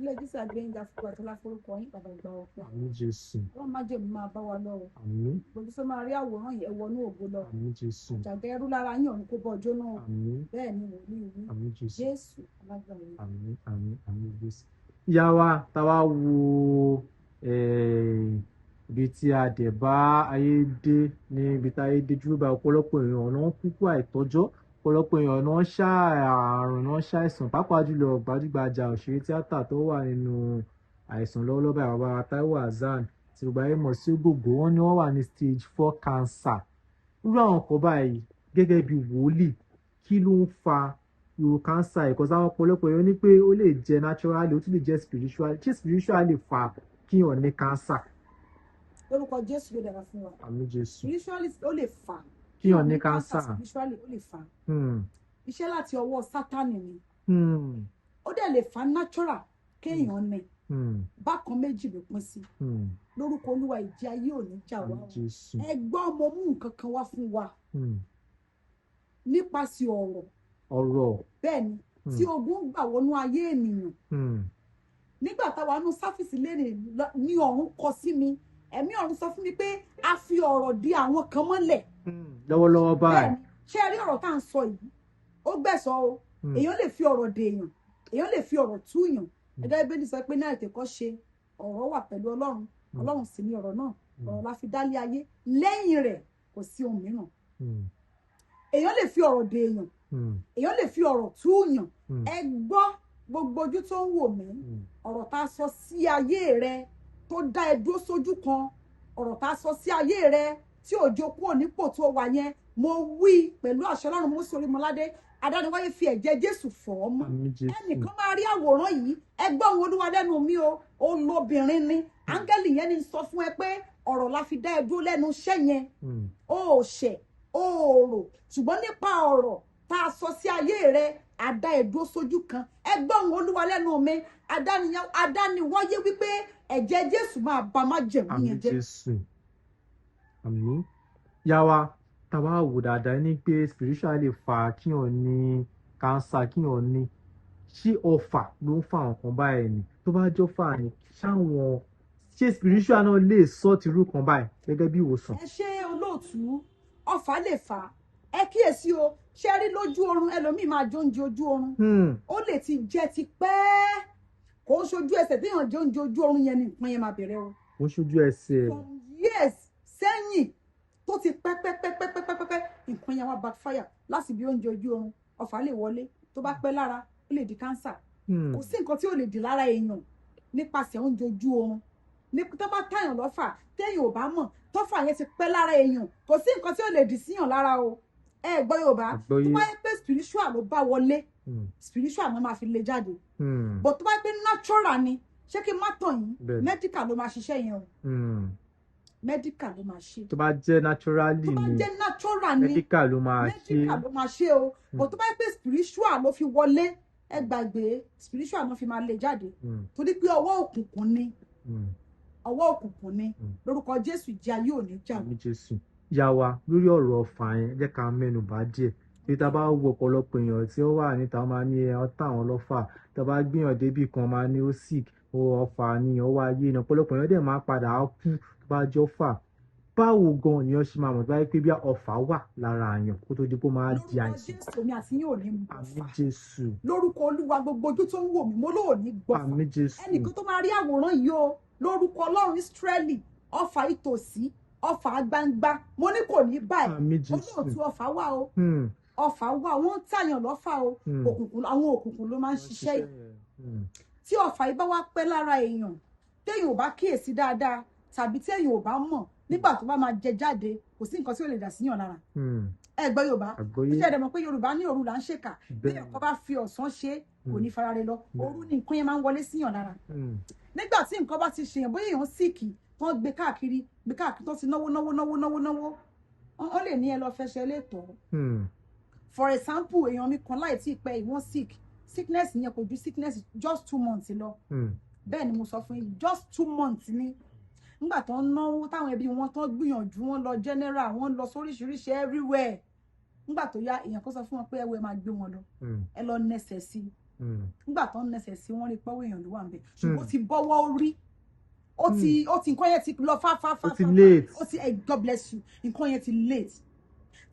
ilé Jésù àgbẹ̀yìnga fún àtọ́lá forúkọ yín bàbá ìgbà ọ̀pẹ. Àmín Jésù. Ọlọ́run má jẹ̀mú máa bá wa lọ́wọ́. Àmín. Gbogbo tó máa rí àwòrán yẹn wọnú ògo lọ. Àmín Jésù. Àjàgà ẹrú lára yín ọ̀run kó bọ́ ọjọ́ náà. Àmín. Bẹ́ẹ̀ ni wò ní ìwé. Àmín Jésù. Jésù alágbàá yín. Àmín, àmín, àmín Jésù. Ìyá wa tá wá wo ibi tí a dẹ̀ bá ayé dé ní ibi tí ayé dé dúró bá ọ̀pọ̀lọpọ̀ èèyàn náà kúkú àìtọ́jọ́, ọ̀pọ̀lọpọ̀ èèyàn náà ṣá àrùn náà ṣàìsàn, pàápàá jùlọ gbajúgbajà òṣèré tíátà tó wà nínú àìsàn lọ́wọ́lọ́wọ́ báyìí, bàbá Táíwò Hassan tí gbogbo ayé mọ̀ sí Ògògó, wọ́n ní wọ́n wà ní stage 4 cancer. Irú àwọn kan báyìí gẹ́gẹ́ bí wòlíì, kí ló ń fa irú cancer yìí? Because àwọn ọ̀pọ̀lọpọ̀ èèyàn ní pé ó lè jẹ́ naturally, ó tún lè jẹ́ spiritual. Ṣé spiritual lè fa kíyàn ní cancer? Lórúkọ Jésù ló dára fún wa. Àmín Jésù. Spiritually ó lè fà. Kíyàn ní cancer. Spiritually ó lè fà. Hmm. Iṣẹ́ láti ọwọ́ Sátánì ni. Hmm. Ó dẹ̀ lè fà natural kéèyàn ní. Hmm. Bákan méjì ló pín sí. Hmm. Lórúkọ Olúwa ìjì ayé ò ní jà wá. Àmín Jésù. Ẹgbọ́n mo mú nǹkan kan wá fún wa Hmm. nípasẹ̀ ọ̀rọ̀. Ọ̀rọ̀. Bẹ́ẹ̀ ni tí ogun gbà wọnú ayé ènìyàn. Hmm. Nígbà táwa nú sáfìsì lérè ní ọ̀run kọ sí mi, ẹ̀mí ọ̀run sọ fún mi pé a fi ọ̀rọ̀ di àwọn kan mọ́lẹ̀. Lọ́wọ́lọ́wọ́ báyìí. Bẹ́ẹ̀ ni ṣé ẹ rí ọ̀rọ̀ tá à ń sọ yìí? Ó gbẹ̀sọ̀ o. Èèyàn lè fi ọ̀rọ̀ dè èèyàn, èèyàn lè fi ọ̀rọ̀ tú èèyàn. Ẹgbẹ́ Bíbélì sọ pé náà ètè kọ́ ṣe ọ̀rọ̀ wà pẹ̀lú Ọlọ́run. Ọlọ́run sì ni ọ̀rọ̀ náà. Ọ̀rọ̀ la fi dálé ayé. Lẹ́yìn rẹ̀ kò sí ohun mìíràn. Èèyàn lè fi ọ̀rọ̀ dè èèyàn. Èèyàn lè fi ọ̀rọ̀ tú èèyàn. Ẹ gbọ́ gbogbo ojú tó ń wò mí. Ọ̀rọ̀ tá a sọ sí ayé rẹ tó dá ẹ dúró sójú kan. Ọ̀rọ̀ tá a sọ sí ayé rẹ tí òjò kúrò nípò tó wà yẹn. Mo wí pẹ̀lú àṣẹ Ọlọ́run Mósè Orímọládé. Adániwáyé fi ẹ̀jẹ̀ Jésù fọ̀ ọ́ mọ́. Ẹnìkan máa rí àwòrán yìí. Ẹgbọ́n òun Olúwa lẹ́nu mi o. Olóbìnrin ni. Áńgẹ́lì yẹn ni sọ fún ẹ pé ọ̀rọ̀ la fi dá ẹ dúró lẹ́nu iṣẹ́ yẹn. O ò ṣẹ̀, o ò rò. Ṣùgbọ́n nípa ọ̀rọ̀ tá a sọ sí ayé rẹ, a dá ẹ dúró sójú kan. Ẹgbọ́n òun Olúwa lẹ́nu mi. Adániwáyé wípé ẹ̀jẹ̀ Jésù máa bà májẹ̀mú yẹn jẹ́. Àmín Jésù. Àmín. Ìyá wa tá bá wò dáadáa ní pé spiritual lè fa kíyàn ní cancer, kíyàn ní ṣé ọfà ló ń fa nǹkan báyìí ni? Tó bá jẹ́ ọfà ni ṣé spiritual náà lè sort irú kan báyìí gẹ́gẹ́ bí ìwòsàn? Ẹ ṣé olóòtú, ọfà lè fà. Ẹ kíyèsí o, ṣe rí lójú oorun ẹlòmíì máa jẹ oúnjẹ ojú oorun. Ó lè ti jẹ ti pẹ́. Kò ń ṣojú ẹsẹ̀ téèyàn jẹ oúnjẹ ojú oorun yẹn ni nǹkan yẹn máa bẹ̀rẹ̀ o. Ó ń ṣojú ẹsẹ̀. From years sẹ́yìn tó ti pẹ́ nǹkan yẹn wá backfire láti bí oúnjẹ ojú oorun. Ọfà lè wọlé, tó bá pẹ́ lára ó lè di cancer. Kò sí nǹkan tí ò lè di lára èèyàn nípasẹ̀ oúnjẹ ojú oorun. Ní tó bá tàyàn lọ́fà téèyàn ò bá mọ̀, tọ́fà yẹn ti pẹ́ lára èèyàn, kò sí nǹkan tí ò lè dì síyàn lára o. Ẹ gbọ́ Yorùbá, tó bá yẹ pé spiritual ló bá wọlé, spiritual náà máa fi lè jáde. But tó bá yẹ pé natural ni, ṣé kí n má tàn yín? Medical ló máa ṣiṣẹ́ yẹn o. Medical ló máa ṣe. Tó bá jẹ́ naturally ni. Tó bá jẹ́ natural ni. Medical ló máa ṣe. Medical ló máa ṣe o. But tó bá yẹ pé spiritual ló fi wọlé, ẹ gbàgbé spiritual náà fi máa lè jáde. Torí pé ọwọ́ òkùnkùn ni. Ọwọ́ òkùnkùn ni. Lórúkọ Jésù ìjì ayé ò ní jà. Àmín Jésù. Ìyá wa lórí ọ̀rọ̀ ọfà yẹn jẹ́ ká mẹ́nu bà díẹ̀. Bí tá bá wo ọ̀pọ̀lọpọ̀ èèyàn tí ó wà níta máa ní ọ̀tá àwọn lọ́fà. Tá bá gbìyàn débì kan máa ní ó sick, ọfà ni ọwọ́ ayé ni. Ọ̀pọ̀lọpọ̀ èèyàn dẹ̀ máa padà kú tó bá jọ fà. Báwo gan ni ó ṣe máa mọ̀ tó bá yẹ pé bí ọfà wà lára àyàn kó tó di pé ó máa di àìsàn? Lórúkọ Jésù mi àti yín ò ní mú ọfà. Àmín Jésù. Lórúkọ Olúwa gbogbo ojú tó ń wò mí mo lóò ní gbọ́fà. Àmín Jésù. Ẹnìkan tó máa rí àwòrán yìí o, lórúkọ Ọlọ́run Ísírẹ́lì, ọfà ìtòsí, ọfà gbangba, mo ní kò ní báyìí. Àmín Jésù. Olóòtú ọfà wà o. Ọfà wà, wọ́n ń tàyàn lọ́fà o. Àwọn òkùnkùn ló máa ń ṣiṣẹ́ yìí. Tí ọfà yìí bá wá pẹ́ lára èèyàn, téèyàn ò bá kíyèsí dáadáa, tàbí téèyàn ò bá mọ̀, nígbà tó bá máa jẹ jáde, kò sí nǹkan tí ó lè dà síyàn lára. Ẹ gbọ́ Yorùbá, ó ṣe é dẹ̀ mọ̀ pé Yorùbá ní òru là ń ṣèkà. Bí ẹ̀kọ́ bá fi ọ̀sán ṣe, kò ní farare lọ. Òru ni nǹkan yẹn máa ń wọlé síyàn lára. Nígbà tí nǹkan bá ti ṣèyàn, bóyá èèyàn síìkì, wọ́n gbé káàkiri tó ti náwó. Wọ́n lè ní ẹ lọ fẹsẹ̀ létọ́. For example, èèyàn mi kan láì tí ì pẹ́ ìwọ́n sickness yẹn kò ju sickness just 2 months lọ. Bẹ́ẹ̀ ni mo sọ fún yín, just 2 months ni. Nígbà tó ń náwó táwọn ẹbí wọn tó gbìyànjú, wọ́n lọ general, wọ́n lọ sóríṣiríṣi everywhere. Nígbà tó yá èèyàn kan sọ fún wọn pé ẹ máa gbé wọn lọ. Ẹ lọ nẹsẹ̀ sí. nígbà tó ń nẹsẹ̀ sí wọ́n rí pọ́wọ́ èèyàn ló wà ń bẹ̀ ṣùgbọ́n ó ti bọ́wọ́ orí ó ti nǹkan yẹn ti lọ fáfáfá ó ti late ó ti God bless you nǹkan yẹn ti late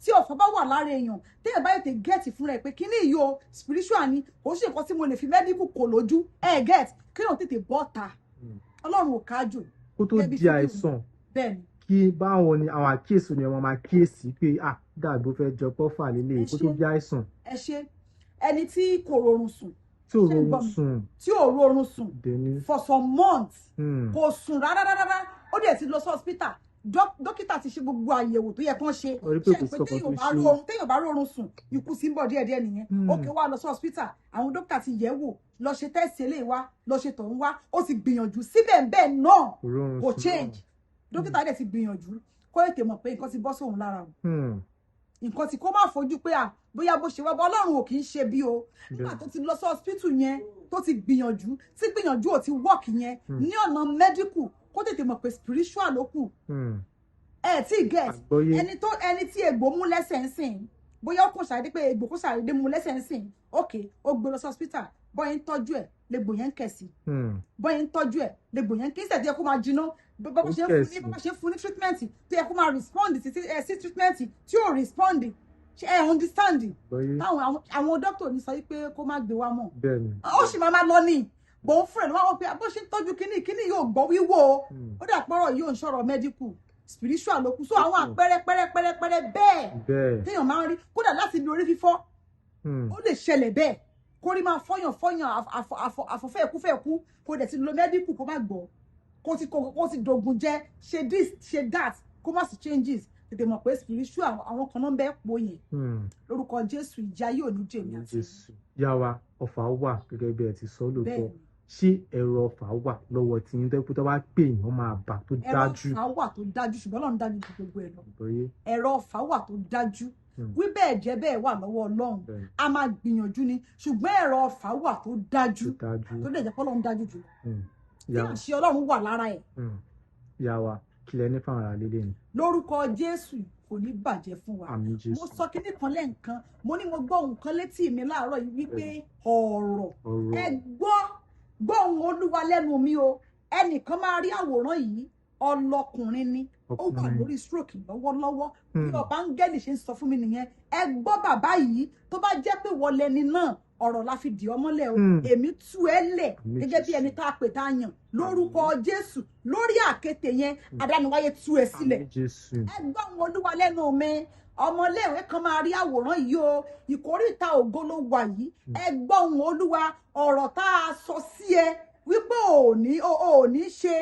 tí ọ̀fọ̀ bá wà lára èèyàn téèyàn bá tètè gẹ́ẹ̀tì fúnra ẹ̀ pé kíní yìí o spiritual ni kò ṣe nǹkan tí mo lè fi medical kò lójú gẹ́ẹ̀tì kéèyàn tètè bọ́ ta ọlọ́run ò kájò kó tó di àìsàn bẹ́ẹ̀ni kí báwọn ni àwọn àkíyèsí ni wọn máa kíyèsí pé dàbí ó fẹ́ jọ pọ́fà lélẹ̀ kó tó di àìsàn. ẹ ṣe ẹni tí kò rọrùn sùn tí ò rọrùn sùn for some months kò sùn rárá ó dẹ̀ ti lọ sí hospital dókítà ti ṣe gbogbo àyẹ̀wò tó yẹ kán ṣe téèyàn bá rọrùn sùn ikú sí ń bọ̀ díẹ̀díẹ̀ nìyẹn ókè wá lọ sí hospital àwọn dókítà ti yẹ̀ wò lọ ṣe tẹ́sì eléyìí wá lọ ṣe tọ̀hún wá ó ti gbìyànjú síbẹ̀ bẹ́ẹ̀ náà kò change dókítà dẹ̀ ti gbìyànjú kó ètè mọ̀ pé nǹkan ti bọ́ sóhun lára o nǹkan tí kò má fojú pé bóyá bó ṣe wá bọ́ ọlọ́run ò kì í ṣe bí o nígbà tó ti lọ sí hospital yẹn tó ti gbìyànjú tí gbìyànjú ò ti work yẹn ní ọ̀nà medical kó tètè mọ̀ pé spiritual ló kù tí get ẹni tí egbò mú lẹ́sẹ̀ ń sìn bóyá ó kò ṣàdé pé egbò kò ṣàdé mú lẹ́sẹ̀ ń sìn ok ó gbé lọ sí hospital bọ́yẹn ń tọ́jú ẹ̀ legbò yẹn ń kẹ̀sì bọ́yẹn ń tọ́jú ẹ̀ legbò yẹn ń kí sẹ̀ kó máa jiná bá ṣe fún ní treatment tó yẹ kó máa respond sí treatment tí ò respond ṣe understand táwọn àwọn doctor ní sọ pé kó má gbé wa mọ́ ó sì máa lọ ní bòun fún ẹ̀ ló wá wọ́n pé bó ṣe ń tọ́jú kíní yóò gbọ́ wíwò ó dà pọ́rọ̀ yóò ń sọ̀rọ̀ medical spiritual ló kù so àwọn àpẹẹrẹ pẹrẹpẹrẹ bẹ́ẹ̀ téèyàn máa ń rí kódà láti ibi orí fífọ́ ó lè ṣẹlẹ̀ bẹ́ẹ̀ kó rí máa fọyàn àfọ̀fẹ́ẹ̀kú kó dẹ̀ ti lo medical kó má gbọ́ kó ti dògùn jẹ ṣe this ṣe that kó má sì changes tètè mọ̀ pé spiritual àwọn kan náà ń bẹ́ẹ̀ pò yẹn lórúkọ Jésù ìjà yóò ní jèmi àti yàwá ọfà wà gẹ́gẹ́ bí ẹ ti sọ lóòótọ́ ṣé ẹ̀rọ ọfà wà lọ́wọ́ tí ń tẹ́kú tó bá pè yàn máa bà tó dájú. ẹ̀rọ ọfà wà tó dájú ṣùgbọ́n Ọlọ́run dájú ju gbogbo ẹ̀ lọ. ẹ̀rọ ọfà wà tó dájú wí bẹ́ẹ̀ jẹ́ bẹ́ẹ̀ wà lọ́wọ́ Ọlọ́run a máa gbìyànjú ni ṣùgbọ́n ẹ̀rọ ọfà wà tó dájú tó lè jẹ́ pé Ọlọ́run dájú jù tí àṣẹ Ọlọ́run wà lára ẹ̀. yàwá kílẹ̀ ní fáwọn ará lílé ni. lórúkọ Jésù kò ní bàjẹ́ fún wa mo sọ kinní kan lẹ́ǹkan mo ní mo gbọ́ nǹkan létí mi láàárọ̀ yìí wípé ọ̀rọ̀ ẹ gbọ́ ohùn Olúwa lẹ́nu mi o ẹnìkan máa rí àwòrán yìí ọlọkùnrin ni ó wà lórí stroke lọ́wọ́lọ́wọ́ bí ọba áńgẹ́lì ṣe ń sọ fún mi nìyẹn ẹ gbọ́ bàbá yìí tó bá jẹ́ pé wọlé ni náà ọ̀rọ̀ la fi dì ọmọlẹ̀ o èmi tú ẹ lẹ̀ gẹ́gẹ́ bí ẹni tá a pè tá a yàn lórúkọ Jésù lórí àkéte yẹn adániwáyé tú ẹ sílẹ̀ ẹ gbọ́ ohùn Olúwa lẹ́nu mi ọmọléèwé kan máa rí àwòrán yìí o ìkórìtà ògo ló wà yìí ẹ gbọ́ ohùn Olúwa ọ̀rọ̀ tá a sọ sí ẹ wípé ò ní ṣe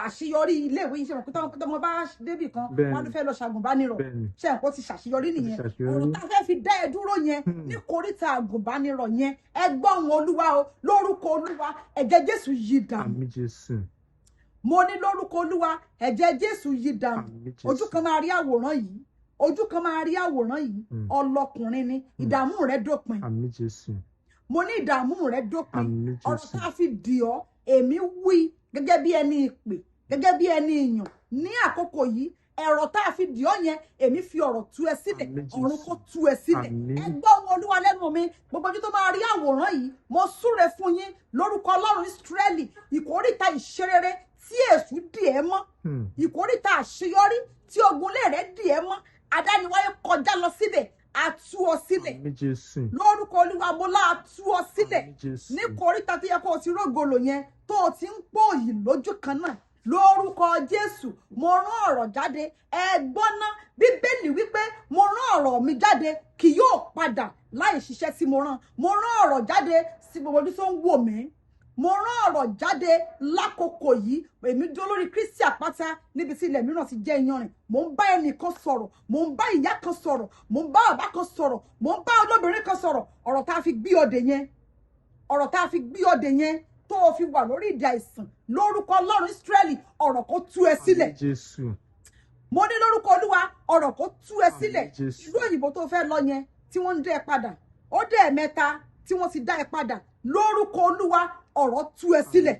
àṣeyọrí iléèwé yìí ṣe mọ̀ pé tọmọ bá débì kan wọn ló fẹ́ lọ ṣàgùnbánirọ̀ ṣe nǹkan ti ṣàṣeyọrí nìyẹn ọ̀rọ̀ tá a fẹ́ fi dá ẹ dúró yẹn ní kórìtà àgùnbánirọ̀ yẹn ẹ gbọ́ ohùn Olúwa o lórúkọ Olúwa ẹ̀jẹ̀ Jésù yí dànù mo ní lórúkọ Olúwa ẹ̀jẹ̀ Jésù yí dànù ojú kan máa rí àwòrán yìí ọlọkùnrin ni ìdààmú rẹ dópin mo ní ìdààmú rẹ dópin ọ̀rọ̀ tá a fi dì ọ́ èmi wí gẹ́gẹ́ bí ẹni ìpè gẹ́gẹ́ bí ẹni ìyàn ní àkókò yìí ẹ̀rọ tá a fi dì ọ́ yẹn èmi fi ọ̀rọ̀ tú ẹ sílẹ̀ ọ̀run kó tú ẹ sílẹ̀ ẹ gbọ́ ohùn Olúwa lẹ́nu mi gbogbo ojú tó máa rí àwòrán yìí mo súre fún yín lórúkọ Ọlọ́run Ísírẹ́lì ìkórìtà ìṣerere tí èṣù dì ẹ́ mọ́ ìkórìtà àṣeyọrí tí ogunlé rẹ̀ dì ẹ́ mọ́ adániwáyé kọjá lọ síbẹ̀ a tú ọ sílẹ̀ lórúkọ Olúwa mo lá tú ọ sílẹ̀ ní kòríta tó yẹ kó o ti rógolo yẹn tó o ti ń pòyì lójú kan náà lórúkọ Jésù mo rán ọ̀rọ̀ jáde ẹ gbọ́ ná Bíbélì wípé mo rán ọ̀rọ̀ mi jáde kì yóò padà láì ṣiṣẹ́ tí mo rán ọ̀rọ̀ jáde sí gbogbo ojú tó ń wò mí mo rán ọ̀rọ̀ jáde lákòókò yìí èmi dúró lórí Kristi àpáta níbi tí ilẹ̀ mìíràn ti jẹ́ iyanrìn mo ń bá ẹnìkan sọ̀rọ̀ mo ń bá ìyá kan sọ̀rọ̀ mo ń bá bàbá kan sọ̀rọ̀ mo ń bá olóbìnrin kan sọ̀rọ̀ ọ̀rọ̀ tá a fi gbé ọdẹ yẹn tó o fi wà lórí ìdí àìsàn lórúkọ Ọlọ́run Ísírẹ́lì ọ̀rọ̀ kó tú ẹ sílẹ̀ mo ní lórúkọ Olúwa ọ̀rọ̀ kó tú ẹ sílẹ̀ ìlú òyìnbó tó fẹ́ lọ yẹn tí wọ́n ń dá ẹ padà ó dé ẹ̀mẹ́ta tí wọ́n ti dá ẹ padà lórúkọ Olúwa ọ̀rọ̀ tú ẹ sílẹ̀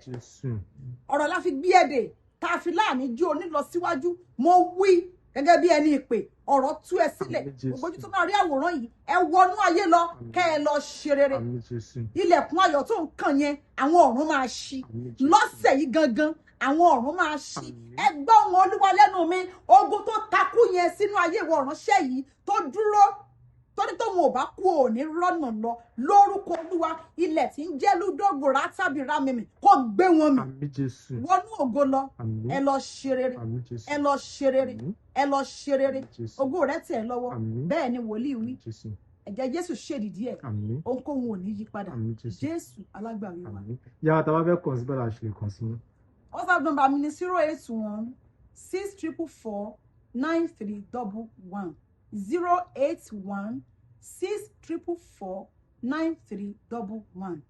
ọ̀rọ̀ la fi gbé ẹ̀dẹ̀ tá a fi láàmì jó onílọsíwájú mo wí gẹ́gẹ́ bí ẹni ìpè ọ̀rọ̀ tú ẹ sílẹ̀ ògbójú tó máa rí àwòrán yìí ẹ wọnú ayé lọ kẹ́ ẹ lọ ṣe rere ilẹ̀kùn ayọ̀ tó ń kàn yẹn àwọn ọ̀run máa ṣí lọ́sẹ̀ yìí gangan àwọn ọ̀run máa ṣí ẹ gbọ́ ohùn Olúwa lẹ́nu mi ogun tó takú yẹn sínú ayé ìwọ ìránṣẹ́ yìí tó dúró torí tóun ò bá kú ò ní rọ́nà lọ lórúkọ Olúwa ilẹ̀ tí ń jẹ́ lúdógò rátábì rámìmì kó gbé wọn mì wọnú ògo lọ ẹ lọ ṣe rere ẹ lọ ṣe rere ẹ lọ ṣe rere ògo rẹ tẹ̀ ẹ́ lọ́wọ́ bẹ́ẹ̀ ni wòlíì wí ẹ̀jẹ̀ Jésù ṣèdìdí ẹ̀ ohunkóhun ò ní yí padà Jésù alágbàwí wa. yàrá tá a bá fẹ́ kàn sí bẹ́ẹ̀ la ṣe lè kàn sí. WhatsApp number mi ni 081 644 9311 081 644 9311.